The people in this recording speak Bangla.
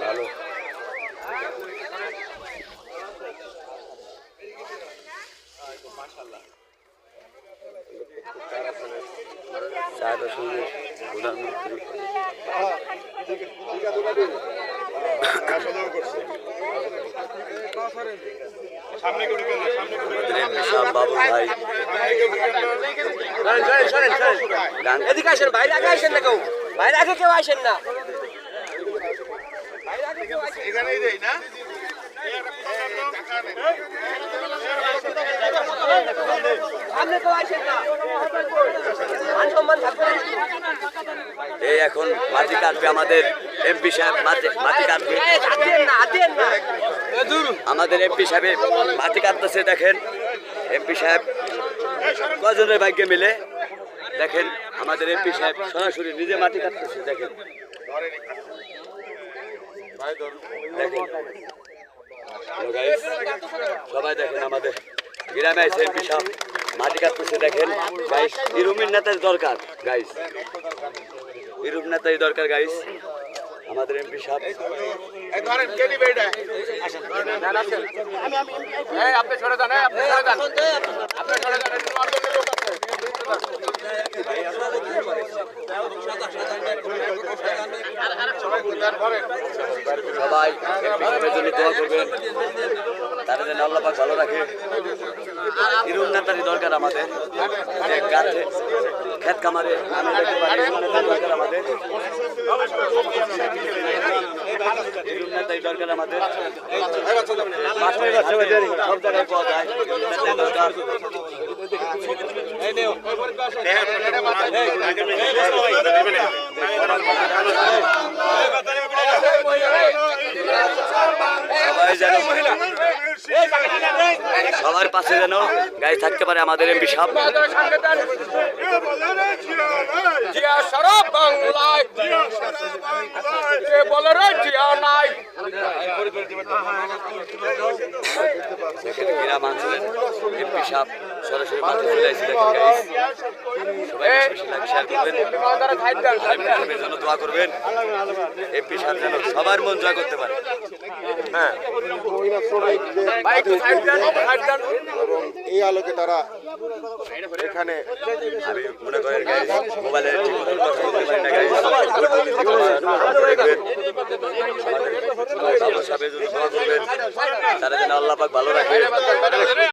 ভালো চার সঙ্গে প্রধানমন্ত্রী বাবু ভাই এদিকে আসেন, বাইরে আগে আসেন না, কেউ বাইরে আগে কেউ আসেন না। এখানেই দেই না এই এখন মাটি কাটবে আমাদের এমপি সাহেব, মাটি কাটবে আমাদের এমপি সাহেব মাটি কাটতেছে। দেখেন এমপি সাহেব কজনের ভাগ্যে মিলে, দেখেন আমাদের এমপি সাহেব সরাসরি নিজে মাটি কাটতেছে। দেখেন দেখেন সবাই দেখেন আমাদের গ্রামে আছে এমপি সাহেব মাটি কাটতেছে। দেখেন গাইস, এরকম নেতার দরকার গাইস, এরকম নেতাই দরকার গাইস আমাদের এমপি সাহেব। ধরেন কে নিবে এটা আপনি সরে যান, আপনি সরে যান, আপনি সরে যান, লোক সবাই এমপি সাহেবের জন্য দোয়া করবেন, তারা যেন আল্লাহ পাক ভালো রাখে। এরকম নেতারই দরকার আমাদের, যে গাছে ক্ষেত খামারে আমি দেখতে পারি দরকার আমাদের, এরকম নেতাই দরকার আমাদের। সব জায়গায় পাওয়া যায় দরকার। সবাই যেন সবার পাশে যেন গাড়ি থাকতে পারে আমাদের এমপি সাহেব। গ্রাম অঞ্চলের এমপি সাহেব সরাসরি মাঠে চলে আসছে। সবাই জন্য দোয়া করবেন, এমপি সাহেব যেন সবার মন জয় করতে পারে। হ্যাঁ, এবং এই আলোকে তারা এখানে আমি মনে করেন মোবাইলের কথা বলতে পারি না গাইস, তারা যেন আল্লাহ পাক ভালো রাখে।